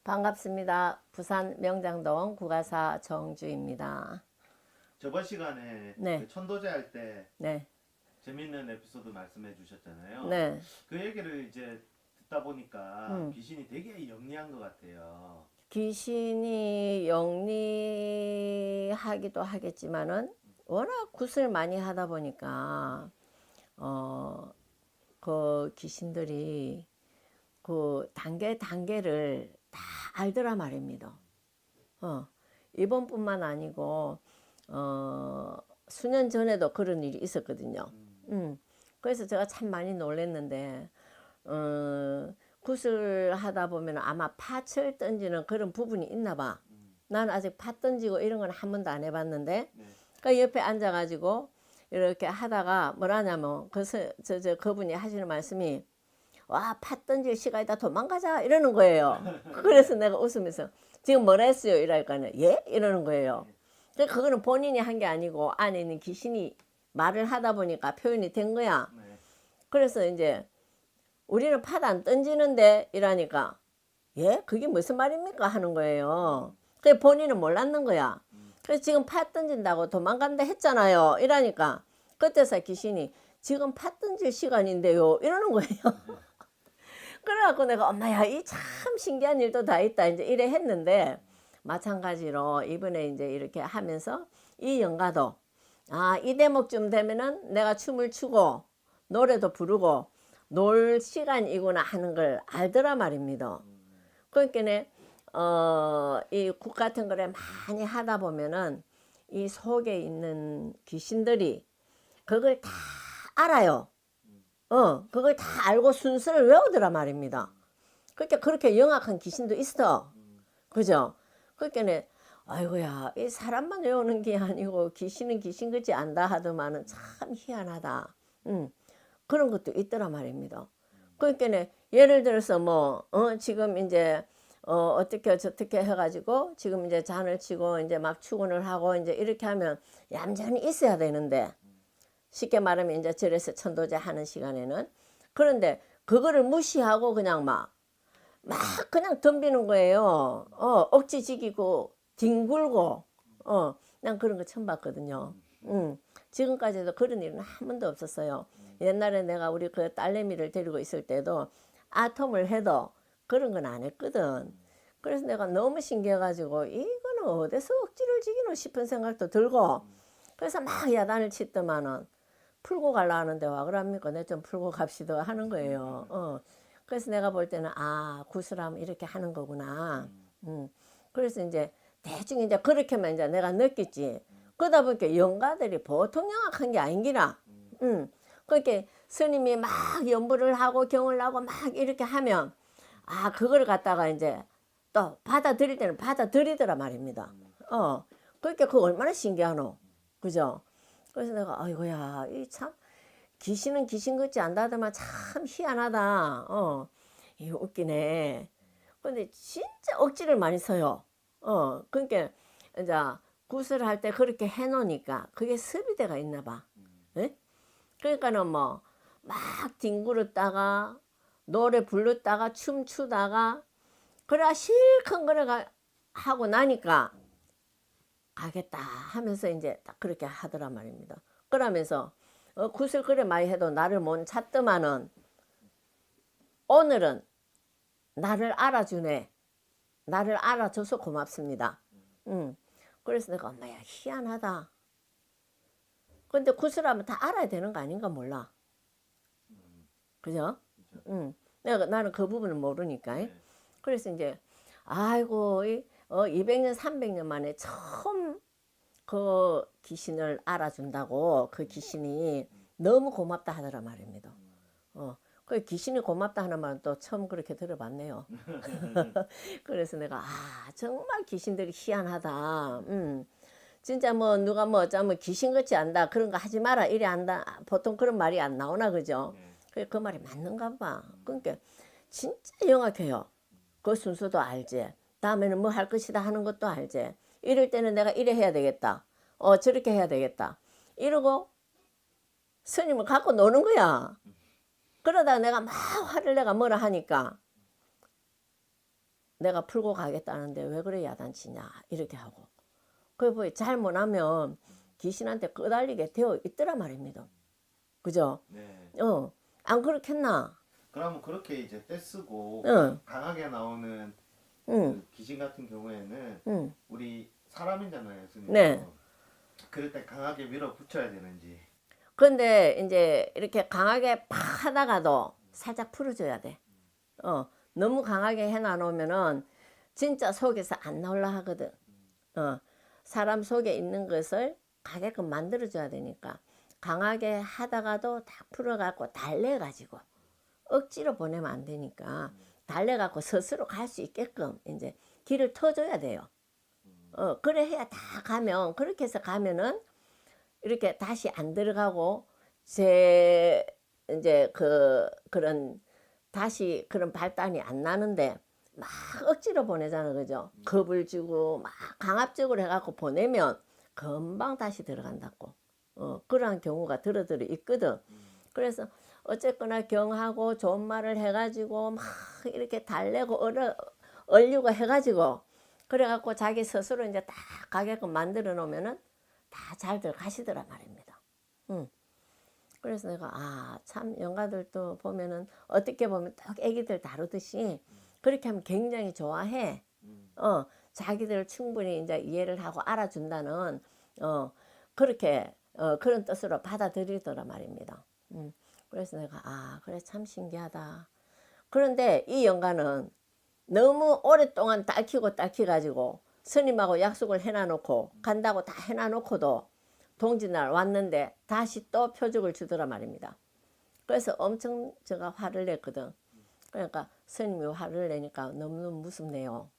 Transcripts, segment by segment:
반갑습니다. 부산 명장동 구가사 정주입니다. 저번 시간에 네, 그 천도제 할 때 네, 재밌는 에피소드 말씀해 주셨잖아요. 네. 그 얘기를 이제 듣다 보니까 음. 귀신이 되게 영리한 것 같아요. 귀신이 영리하기도 하겠지만은 워낙 굿을 많이 하다 보니까 어, 그 귀신들이 그 단계를 다 알더라 말입니다. 어, 이번뿐만 아니고 어, 수년 전에도 그런 일이 있었거든요. 음. 그래서 제가 참 많이 놀랐는데 굿을 하다 보면 아마 팥을 던지는 그런 부분이 있나 봐. 나는 아직 팥 던지고 이런 건 한 번도 안 해봤는데 네. 그 옆에 앉아가지고 이렇게 하다가 뭐라냐면 그분이 하시는 말씀이 와, 팥 던질 시간이다 도망가자 이러는 거예요. 그래서 내가 웃으면서 지금 뭐라 했어요? 이랄까는 예? 이러는 거예요. 그러니까 그거는 본인이 한 게 아니고 안에 있는 귀신이 말을 하다 보니까 표현이 된 거야. 네. 그래서 이제 우리는 팥 안 던지는데 이러니까 예? 그게 무슨 말입니까? 하는 거예요. 그래 본인은 몰랐는 거야. 그래서 지금 팥 던진다고 도망간다 했잖아요. 이러니까 그때서 귀신이 지금 팥 던질 시간인데요. 이러는 거예요. 그래갖고 내가 엄마야 이 참 신기한 일도 다 있다 이제 이래 했는데 마찬가지로 이번에 이제 이렇게 하면서 이 연가도 이 대목쯤 되면은 내가 춤을 추고 노래도 부르고 놀 시간이구나 하는 걸 알더라 말입니다. 그러니까 이 국 같은 거를 많이 하다 보면은 이 속에 있는 귀신들이 그걸 다 알아요. 그걸 다 알고 순서를 외우더라 말입니다. 그러니까 그렇게 영악한 귀신도 있어. 그죠? 그러니까 아이고야, 이 사람만 외우는 게 아니고 귀신은 귀신같이 안다 하더만은 참 희한하다. 그런 것도 있더라 말입니다. 그러니까 예를 들어서 지금 이제 어떻게 저떻게 해가지고 지금 이제 잔을 치고 이제 막 출근을 하고 이제 이렇게 하면 얌전히 있어야 되는데 쉽게 말하면 이제 절에서 천도제 하는 시간에는 그런데 그거를 무시하고 그냥 막 그냥 덤비는 거예요. 억지지기고 뒹굴고 난 그런 거 처음 봤거든요. 지금까지도 그런 일은 한 번도 없었어요. 옛날에 내가 우리 그 딸내미를 데리고 있을 때도 아톰을 해도 그런 건 안 했거든. 그래서 내가 너무 신기해가지고 이거는 어디서 억지를 지기노 싶은 생각도 들고 그래서 막 야단을 치더만은 풀고 갈라 하는데 와 그럽니까? 내 좀 풀고 갑시다 하는 거예요. 그래서 내가 볼 때는 구슬하면 이렇게 하는 거구나. 그래서 이제 대충 이제 그렇게만 이제 내가 느꼈지. 그러다 보니까 영가들이 보통 영악한 게 아닌기라. 그렇게 스님이 막 연부를 하고 경을 하고 막 이렇게 하면 그걸 갖다가 이제 또 받아들일 때는 받아들이더라 말입니다. 그러니까 그거 얼마나 신기하노. 그죠? 그래서 내가 아이고야 이 참 귀신은 귀신 같지 않다더만 참 희한하다. 이 웃기네. 근데 진짜 억지를 많이 써요. 그러니까 이제 구슬 할 때 그렇게 해놓으니까 그게 습이대가 있나 봐. 예? 그러니까는 막 뒹굴었다가 노래 부르다가 춤추다가 그래 실컷 그래 하고 나니까 가겠다 하면서 이제 딱 그렇게 하더라 말입니다. 그러면서 굿을 그래 많이 해도 나를 못 찾더만은 오늘은 나를 알아주네. 나를 알아줘서 고맙습니다. 그래서 내가 엄마야 희한하다. 근데 굿을 하면 다 알아야 되는 거 아닌가 몰라. 그죠? 나는 그 부분을 모르니까. 네. 그래서 이제 아이고 200년 300년 만에 처음 그 귀신을 알아준다고 그 귀신이 너무 고맙다 하더라 말입니다. 그 귀신이 고맙다 하는 말은 또 처음 그렇게 들어봤네요. 그래서 내가 정말 귀신들이 희한하다. 진짜 누가 어쩌면 귀신같이 안다 그런 거 하지 마라 이래 안다 보통 그런 말이 안 나오나 그죠? 네. 그 말이 맞는가 봐. 그러니까 진짜 영악해요. 그 순서도 알지. 다음에는 뭐 할 것이다 하는 것도 알지. 이럴 때는 내가 이래 해야 되겠다. 저렇게 해야 되겠다. 이러고 스님을 갖고 노는 거야. 그러다 내가 막 화를 내가 뭐라 하니까 내가 풀고 가겠다는데 왜 그래 야단치냐 이렇게 하고 그 잘못하면 귀신한테 끄달리게 되어 있더라 말입니다. 그죠? 네. 안 그렇겠나? 그러면 그렇게 이제 떼쓰고 응. 강하게 나오는 응. 그 귀신 같은 경우에는 응. 우리 사람이잖아요, 스님. 네. 그럴 때 강하게 밀어붙여야 되는지. 근데 이제 이렇게 강하게 팍 하다가도 살짝 풀어줘야 돼. 너무 강하게 해놔놓으면은 진짜 속에서 안 나올라 하거든. 사람 속에 있는 것을 가게끔 만들어줘야 되니까 강하게 하다가도 다 풀어갖고 달래가지고 억지로 보내면 안 되니까 달래갖고 스스로 갈 수 있게끔 이제 길을 터줘야 돼요. 그래 해야 다 가면 그렇게 해서 가면은 이렇게 다시 안 들어가고 제 이제 그런 다시 그런 발단이 안 나는데 막 억지로 보내잖아, 그죠? 겁을 주고 막 강압적으로 해갖고 보내면 금방 다시 들어간다고. 그러한 경우가 들어 있거든. 그래서 어쨌거나 경하고 좋은 말을 해가지고 막 이렇게 달래고 얼리고 해가지고 그래갖고 자기 스스로 이제 딱 가게끔 만들어 놓으면은 다 잘들 가시더라 말입니다. 그래서 내가 참 영가들도 보면은 어떻게 보면 딱 애기들 다루듯이 그렇게 하면 굉장히 좋아해. 자기들 충분히 이제 이해를 하고 알아준다는 그렇게 그런 뜻으로 받아들이더라 말입니다. 그래서 내가 그래 참 신기하다. 그런데 이 영가는 너무 오랫동안 딸키가지고 스님하고 약속을 해놔놓고 간다고 다 해놔놓고도 동짓날 왔는데 다시 또 표적을 주더라 말입니다. 그래서 엄청 제가 화를 냈거든. 그러니까 스님이 화를 내니까 너무너무 무섭네요.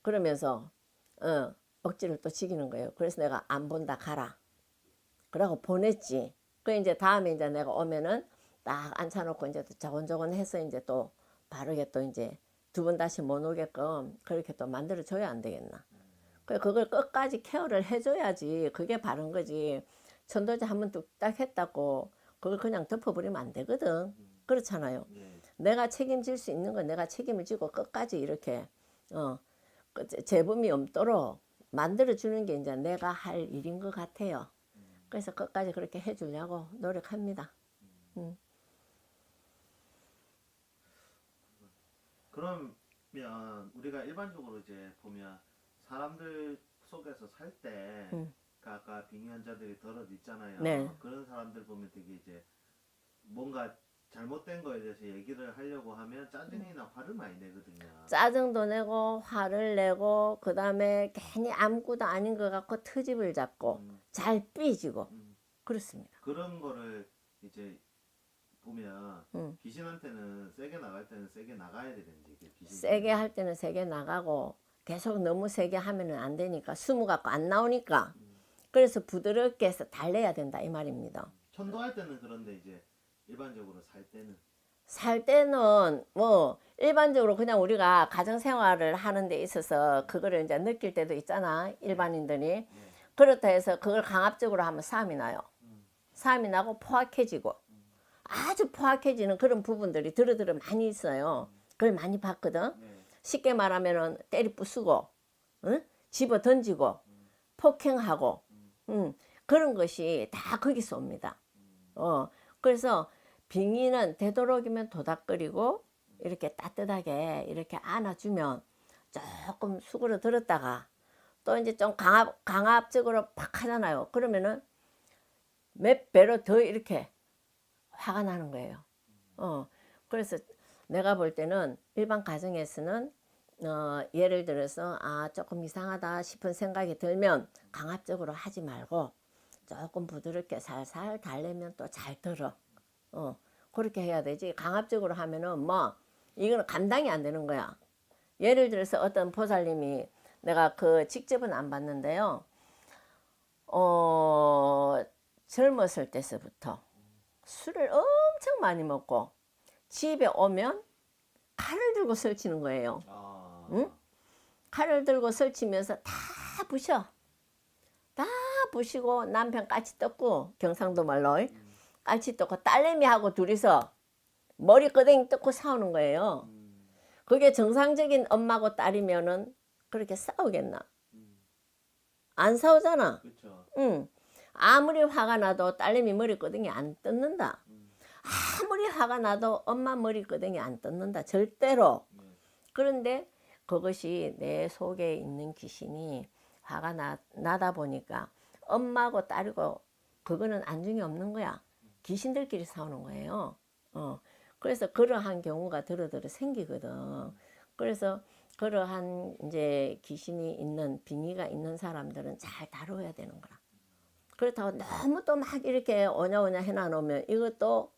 그러면서 억지를 또 지키는 거예요. 그래서 내가 안 본다 가라. 그러고 보냈지. 그 이제 다음에 이제 내가 오면은 딱 앉혀놓고 이제 조곤조곤 해서 이제 또 바르게 또 이제 두 번 다시 못 오게끔 그렇게 또 만들어 줘야 안 되겠나. 그걸 끝까지 케어를 해줘야지 그게 바른 거지. 천도제 한번 뚝딱 했다고 그걸 그냥 덮어버리면 안 되거든. 그렇잖아요. 내가 책임질 수 있는 건 내가 책임을 지고 끝까지 이렇게 재범이 없도록 만들어 주는 게 이제 내가 할 일인 것 같아요. 그래서 끝까지 그렇게 해주려고 노력합니다. 그러면 우리가 일반적으로 이제 보면 사람들 속에서 살 때 아까 빙의환자들이 덜어 있잖아요. 네. 그런 사람들 보면 되게 이제 뭔가 잘못된 거에 대해서 얘기를 하려고 하면 짜증이나 화를 많이 내거든요. 짜증도 내고 화를 내고 그 다음에 괜히 아무것도 아닌 것 같고 트집을 잡고 잘 삐지고 그렇습니다. 그런 거를 이제 보면 귀신한테는 세게 나갈 때는 세게 나가야 되는지 세게 할 때는 세게 나가고 계속 너무 세게 하면은 안 되니까 숨어 갖고 안 나오니까 그래서 부드럽게 해서 달래야 된다 이 말입니다. 천도할 때는 그런데 이제 일반적으로 살 때는 뭐 일반적으로 그냥 우리가 가정생활을 하는 데 있어서 그거를 이제 느낄 때도 있잖아 일반인들이. 그렇다 해서 그걸 강압적으로 하면 싸움이 나요. 싸움이 나고 포악해지고 아주 포악해지는 그런 부분들이 드르드르 많이 있어요. 그걸 많이 봤거든. 쉽게 말하면은 때리 부수고 집어 던지고 폭행하고 그런 것이 다 거기서 옵니다. 그래서 빙의는 되도록이면 도닥거리고 이렇게 따뜻하게 이렇게 안아주면 조금 수그러들었다가 또 이제 좀 강압적으로 팍 하잖아요. 그러면은 몇 배로 더 이렇게 화가 나는 거예요. 그래서 내가 볼 때는 일반 가정에서는 예를 들어서 조금 이상하다 싶은 생각이 들면 강압적으로 하지 말고 조금 부드럽게 살살 달래면 또 잘 들어. 그렇게 해야 되지. 강압적으로 하면은 뭐 이거는 감당이 안 되는 거야. 예를 들어서 어떤 보살님이 내가 직접은 안 봤는데요. 젊었을 때서부터 술을 엄청 많이 먹고 집에 오면 칼을 들고 설치는 거예요. 응? 칼을 들고 설치면서 다 부셔. 다 부시고 남편 까치 떴고 경상도 말로 까치 떴고 딸내미하고 둘이서 머리 끄댕이 뜯고 싸우는 거예요. 그게 정상적인 엄마고 딸이면은 그렇게 싸우겠나? 안 싸우잖아. 그렇죠. 응. 아무리 화가 나도 딸내미 머리끄댕이 안 뜯는다. 아무리 화가 나도 엄마 머리끄댕이 안 뜯는다. 절대로. 네. 그런데 그것이 내 속에 있는 귀신이 화가 나다 보니까 엄마고 딸이고 그거는 안중이 없는 거야. 귀신들끼리 싸우는 거예요. 그래서 그러한 경우가 더러더러 생기거든. 그래서 그러한 이제 귀신이 있는 빙의가 있는 사람들은 잘 다뤄야 되는 거라. 그렇다고 너무 또 막 이렇게 오냐오냐 해놔 놓으면 이것도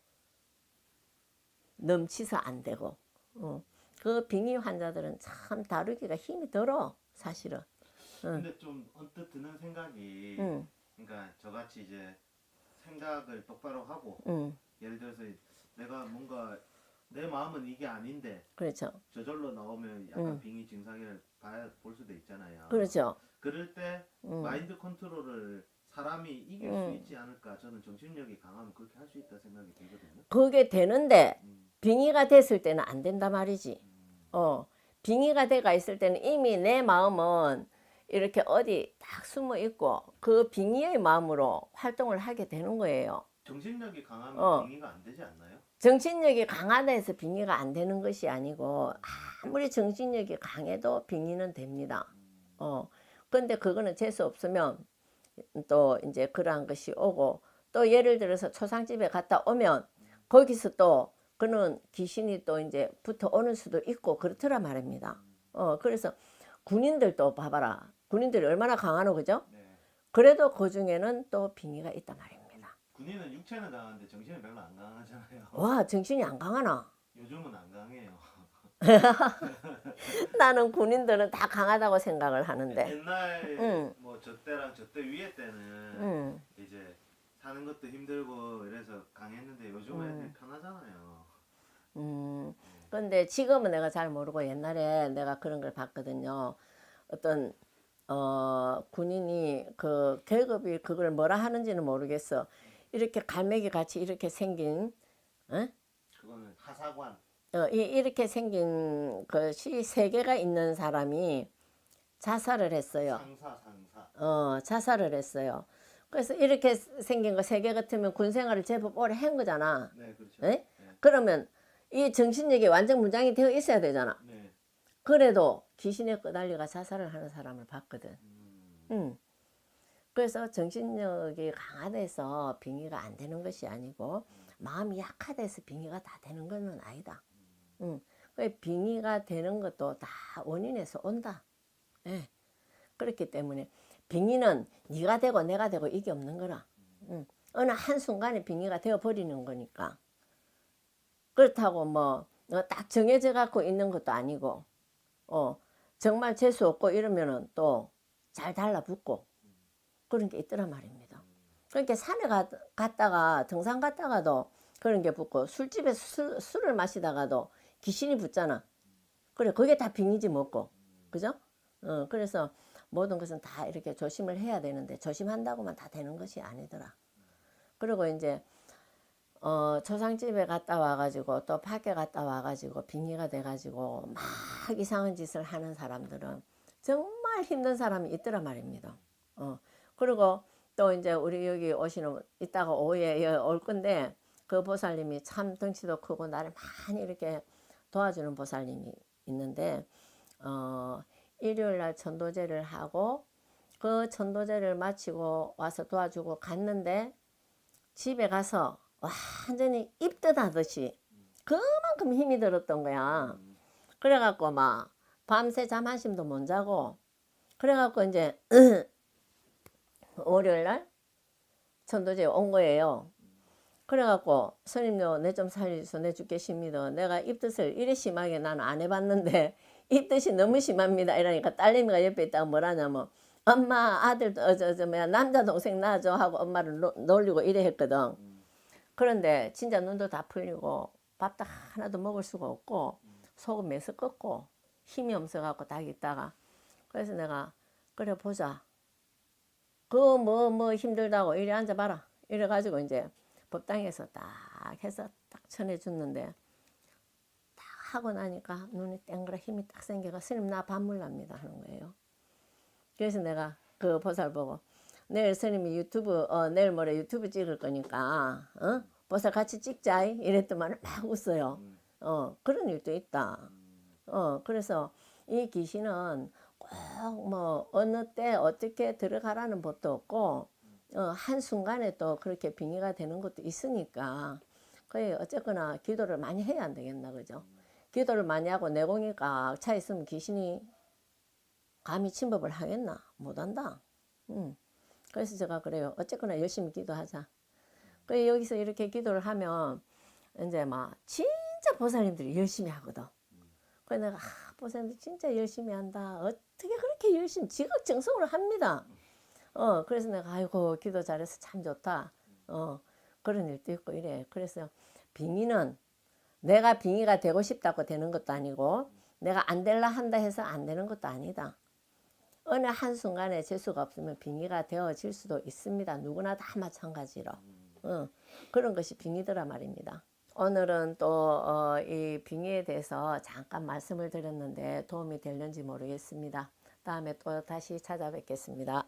넘치서 안 되고. 그 빙의 환자들은 참 다루기가 힘이 들어 사실은. 근데 좀 언뜻 드는 생각이 응. 그러니까 저같이 이제 생각을 똑바로 하고 예를 들어서 내가 뭔가 내 마음은 이게 아닌데 그렇죠. 저절로 나오면 약간 빙의 증상을 볼 수도 있잖아요. 그렇죠. 그럴 때 마인드 컨트롤을 사람이 이길 수 있지 않을까. 저는 정신력이 강하면 그렇게 할 수 있다 생각이 들거든요. 그게 되는데 빙의가 됐을 때는 안 된다 말이지. 빙의가 돼가 있을 때는 이미 내 마음은 이렇게 어디 딱 숨어 있고 그 빙의의 마음으로 활동을 하게 되는 거예요. 정신력이 강하면 빙의가 안 되지 않나요? 정신력이 강하다 해서 빙의가 안 되는 것이 아니고 아무리 정신력이 강해도 빙의는 됩니다. 근데 그거는 재수 없으면 또 이제 그러한 것이 오고 또 예를 들어서 초상집에 갔다 오면 거기서 또 그는 귀신이 또 이제 붙어 오는 수도 있고 그렇더라 말입니다. 그래서 군인들도 봐봐라. 군인들이 얼마나 강하노 그죠? 네. 그래도 그 중에는 또 빙의가 있단 말입니다. 군인은 육체는 강한데 정신은 별로 안 강하잖아요. 와 정신이 안 강하나? 요즘은 안 강해요. 나는 군인들은 다 강하다고 생각을 하는데. 옛날 뭐 저 때랑 저 때 위에 때는 이제 사는 것도 힘들고 이래서 강했는데 요즘은 애들이 편하잖아요. 근데 지금은 내가 잘 모르고 옛날에 내가 그런 걸 봤거든요. 어떤 군인이 그 계급이 그걸 뭐라 하는지는 모르겠어. 이렇게 갈매기 같이 이렇게 생긴 그거는 하사관. 이렇게 생긴 것이 세 개가 있는 사람이 자살을 했어요. 상사. 자살을 했어요. 그래서 이렇게 생긴 거 세 개 같으면 군 생활을 제법 오래 한 거잖아. 네, 그렇죠. 네? 그러면 이 정신력이 완전 무장이 되어 있어야 되잖아. 네. 그래도 귀신에 끄달려가 자살을 하는 사람을 봤거든. 그래서 정신력이 강화돼서 빙의가 안 되는 것이 아니고 마음이 약화돼서 빙의가 다 되는 것은 아니다. 빙의가 되는 것도 다 원인에서 온다. 예. 그렇기 때문에 빙의는 네가 되고 내가 되고 이게 없는 거라. 어느 한순간에 빙의가 되어버리는 거니까. 그렇다고 뭐 딱 정해져 갖고 있는 것도 아니고 정말 재수 없고 이러면은 또 잘 달라붙고 그런 게 있더란 말입니다. 그러니까 산에 갔다가 등산 갔다가도 그런 게 붙고 술집에서 술을 마시다가도 귀신이 붙잖아. 그래 그게 다 빙의지 뭐고 그죠? 그래서 모든 것은 다 이렇게 조심을 해야 되는데 조심한다고만 다 되는 것이 아니더라. 그리고 이제 초상집에 갔다 와가지고 또 밖에 갔다 와가지고 빙의가 돼가지고 막 이상한 짓을 하는 사람들은 정말 힘든 사람이 있더란 말입니다. 그리고 또 이제 우리 여기 오시는 이따가 오후에 올 건데 그 보살님이 참 덩치도 크고 나를 많이 이렇게 도와주는 보살님이 있는데 일요일 날 천도제를 하고 그 천도제를 마치고 와서 도와주고 갔는데 집에 가서 완전히 입덧하듯이 그만큼 힘이 들었던 거야. 그래갖고 막 밤새 잠 한숨도 못 자고 그래갖고 이제 월요일날 천도제 온 거예요. 그래갖고 스님요 내 좀 살려주소 내 죽겠습니다. 내가 입덧을 이래 심하게 나는 안 해봤는데 입덧이 너무 심합니다. 이러니까 딸내미가 옆에 있다가 뭐라냐면 엄마 아들 뭐야 남자 동생 낳아줘 하고 엄마를 놀리고 이래 했거든. 그런데 진짜 눈도 다 풀리고 밥도 하나도 먹을 수가 없고 속은 메스껍고 힘이 없어갖고 딱 있다가 그래서 내가 그래 보자. 그 뭐 힘들다고 이리 앉아봐라. 이래가지고 이제 법당에서 딱 해서 딱 전해줬는데 딱 하고 나니까 눈이 땡그라 힘이 딱 생겨가 스님 나 반물납니다 하는 거예요. 그래서 내가 그 보살 보고 내일 스님이 유튜브 내일 모레 유튜브 찍을 거니까 보살 같이 찍자 이랬더만 막 웃어요. 그런 일도 있다. 그래서 이 귀신은 꼭 뭐 어느 때 어떻게 들어가라는 법도 없고 한순간에 또 그렇게 빙의가 되는 것도 있으니까 거의 어쨌거나 기도를 많이 해야 안 되겠나 그죠? 기도를 많이 하고 내공이 꽉 차 있으면 귀신이 감히 침범을 하겠나? 못한다. 그래서 제가 그래요. 어쨌거나 열심히 기도하자. 그래 여기서 이렇게 기도를 하면 이제 막 진짜 보살님들이 열심히 하거든. 그래 내가 보살님들 진짜 열심히 한다. 어떻게 그렇게 열심히 지극정성으로 합니다. 그래서 내가 아이고 기도 잘해서 참 좋다. 그런 일도 있고 이래. 그래서 빙의는 내가 빙의가 되고 싶다고 되는 것도 아니고 내가 안 될라 한다 해서 안 되는 것도 아니다. 어느 한순간에 재수가 없으면 빙의가 되어질 수도 있습니다. 누구나 다 마찬가지로. 그런 것이 빙의더라 말입니다. 오늘은 또 이 빙의에 대해서 잠깐 말씀을 드렸는데 도움이 될는지 모르겠습니다. 다음에 또 다시 찾아뵙겠습니다.